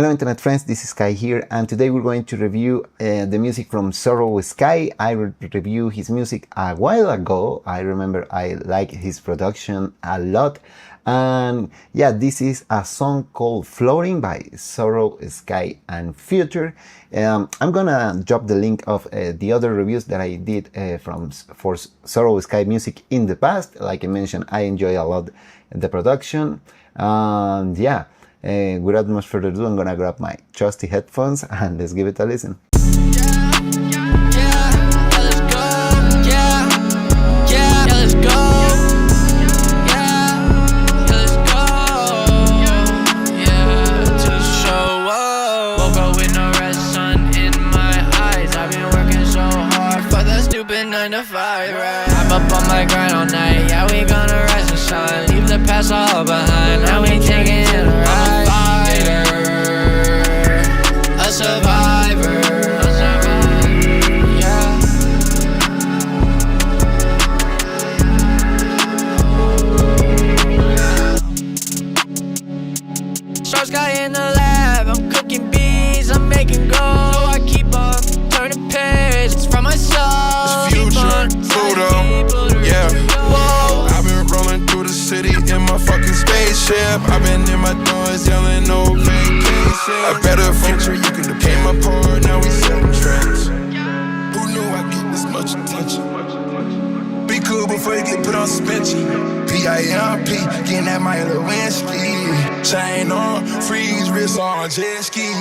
Hello internet friends, this is Sky here, and today we're going to review the music from Sorrow Sky. I reviewed his music a while ago. I remember I liked his production a lot, and yeah, this is a song called Floating by Sorrow Sky and Future. I'm gonna drop the link of the other reviews that I did for Sorrow Sky music in the past. Like I mentioned, I enjoy a lot the production, and yeah. Without much further ado, I'm gonna grab my trusty headphones and let's give it a listen. I'm up on my grind all night, yeah, we gonna rise and shine. Leave the past all behind, now we taking it right. I'm a fighter, a survivor, yeah. Star Sky in the lab, I'm cooking bees, I'm making gold. I keep on turning pages from my soul. Yeah, whoa. I've been rolling through the city in my fucking spaceship. I've been in my doors yelling no vacation. A better future you can depend. My part, now we setting trends. Who knew I'd get this much attention? Be cool before you get put on suspension. PIMP, getting that Milo Lewinsky. Chain on, freeze, wrist on, jet ski.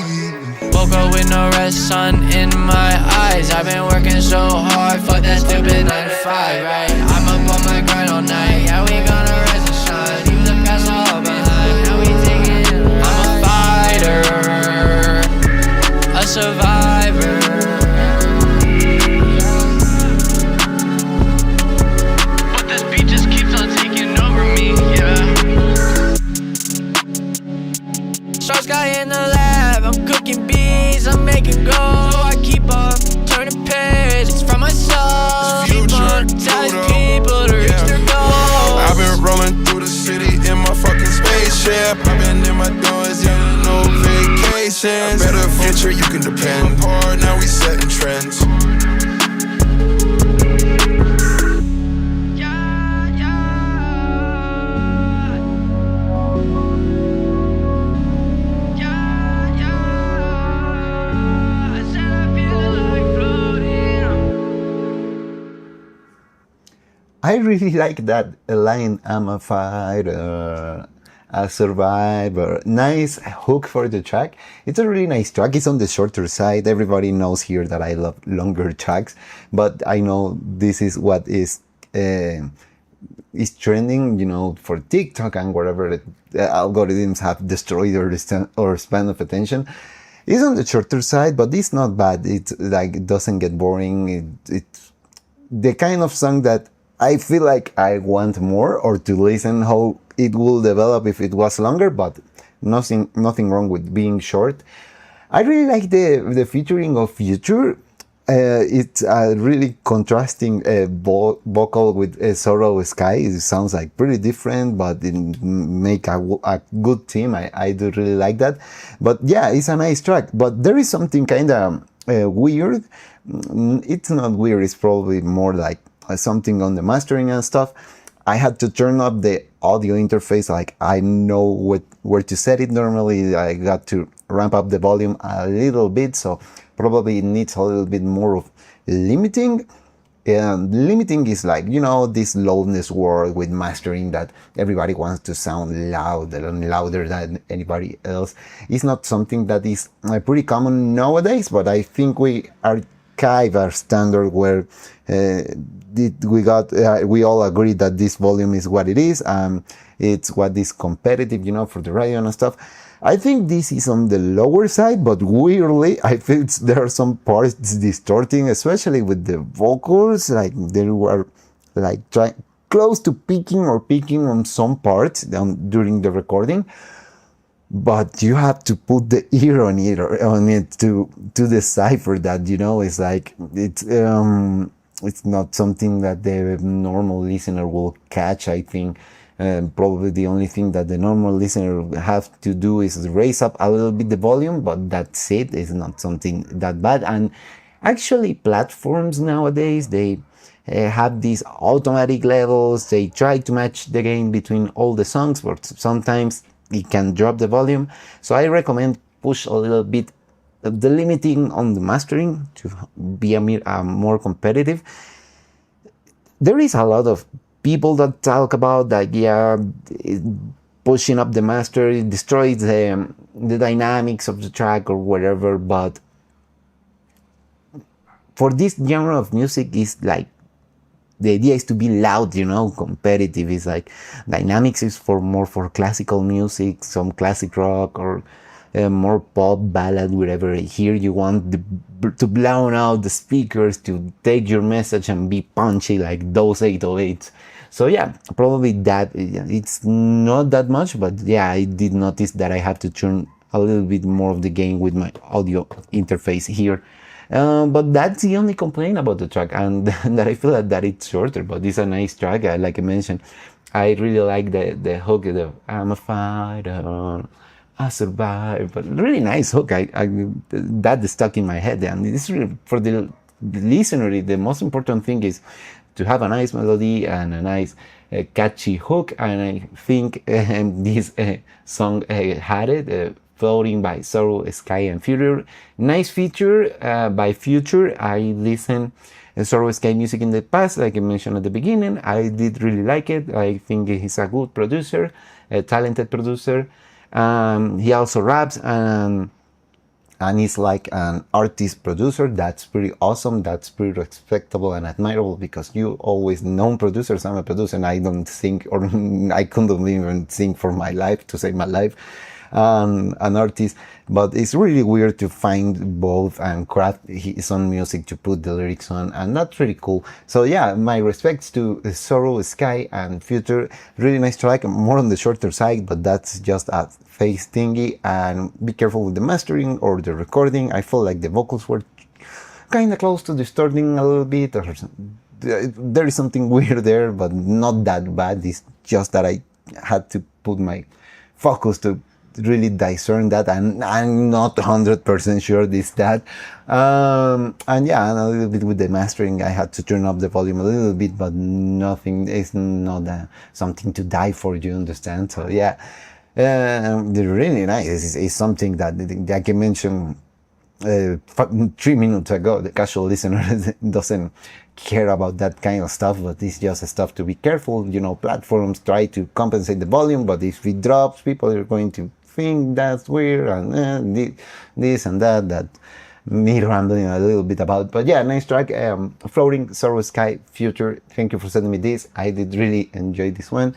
Woke up with no rest, sun in my eyes. I've been working so hard, fuck that stupid 9 to 5, right? I'm up on my grind all night, yeah, we gonna rise and shine. Leave the past all behind, now we taking it right. I'm a fighter, a survivor. But this beat just keeps on taking over me, yeah. Star Sky in the lab, I'm cooking bees, I'm making gold. I keep on turning pages from my soul. Keep on telling people to reach their goals. I've been rolling through the city in my fucking spaceship. I've been in my doors yelling no vacations. A better future you can depend. My part, now we setting trends. I really like that line, I'm a fighter, a survivor. Nice hook for the track. It's a really nice track. It's on the shorter side. Everybody knows here that I love longer tracks, but I know this is what is trending, you know, for TikTok and whatever algorithms have destroyed or span of attention. It's on the shorter side, but it's not bad. It's like, it doesn't get boring. It's the kind of song that I feel like I want more, or to listen how it will develop if it was longer, but nothing wrong with being short. I really like the featuring of Future. It's a really contrasting vocal with Sorrow Sky. It sounds like pretty different, but it make a good team. I do really like that. But yeah, it's a nice track. But there is something kind of weird. It's not weird. It's probably more like something on the mastering and stuff. I had to turn up the audio interface, like I know where to set it. Normally I got to ramp up the volume a little bit, so probably it needs a little bit more of limiting. And limiting is like, you know, this loudness world with mastering that everybody wants to sound louder and louder than anybody else. It's not something that is pretty common nowadays, but I think we archive our standard where we all agree that this volume is what it is. It's what is competitive, you know, for the radio and stuff. I think this is on the lower side, but weirdly, I feel there are some parts distorting, especially with the vocals. Like they were like close to peaking on some parts during the recording. But you have to put the ear on it to decipher that, you know. It's like it's not something that the normal listener will catch, I think. Probably the only thing that the normal listener have to do is raise up a little bit the volume, but that's it. It's not something that bad. And actually, platforms nowadays, they have these automatic levels. They try to match the gain between all the songs, but sometimes it can drop the volume. So I recommend push a little bit the limiting on the mastering to be more competitive. There is a lot of people that talk about that, yeah, pushing up the master, it destroys the dynamics of the track or whatever, but for this genre of music, is like, the idea is to be loud, competitive. Is like, dynamics is more for classical music, some classic rock, or more pop, ballad, whatever. Here you want to blow out the speakers, to take your message and be punchy like those 808s. So yeah, probably that, it's not that much, but yeah, I did notice that I have to turn a little bit more of the gain with my audio interface here. But that's the only complaint about the track, and that I feel that it's shorter, but it's a nice track. Like I mentioned, I really like the hook, the I'm a fighter, I survive, but really nice hook. That is stuck in my head, and it's really, for the listener, the most important thing is to have a nice melody and a nice catchy hook, and I think this song had it. Floating by Sorrow, Sky, and Future. Nice feature by Future. I listened Sorrow, Sky music in the past, like I mentioned at the beginning. I did really like it. I think he's a good producer, a talented producer. He also raps, and he's like an artist producer. That's pretty awesome. That's pretty respectable and admirable, because you always known producers. I'm a producer, and I don't think, or I couldn't even think for my life to save my life. An artist, but it's really weird to find both and craft his own music to put the lyrics on, and that's really cool. So yeah, my respects to Sorrow, Sky, and Future. Really nice track, more on the shorter side, but that's just a face thingy. And be careful with the mastering or the recording. I feel like the vocals were kind of close to distorting a little bit, or there is something weird there, but not that bad. It's just that I had to put my focus to really discern that, and I'm not 100% sure this that. And yeah, and a little bit with the mastering, I had to turn up the volume a little bit, but nothing, it's not something to die for, you understand? So yeah, they're really nice. It's something that, like I mentioned 3 minutes ago, the casual listener doesn't care about that kind of stuff, but it's just stuff to be careful. Platforms try to compensate the volume, but if it drops, people are going to think that's weird, and this and that me rambling a little bit about. But yeah, nice track. Floating, Sorrow, Sky, Future. Thank you for sending me this. I did really enjoy this one.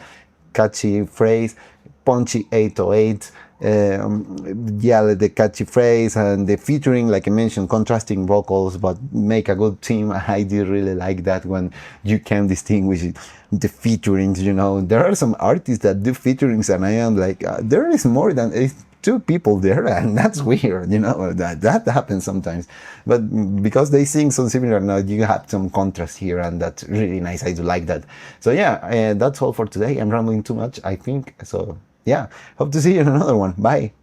Catchy phrase, punchy 808. Yeah, the catchy phrase and the featuring, like I mentioned, contrasting vocals, but make a good team. I did really like that when you can distinguish the featurings. There are some artists that do featurings, and I am like, there is more than 2 people there, and that's weird. That happens sometimes, but because they sing so similar, now you have some contrast here, and that's really nice. I do like that. So yeah, that's all for today. I'm rambling too much, I think. So yeah, hope to see you in another one. Bye.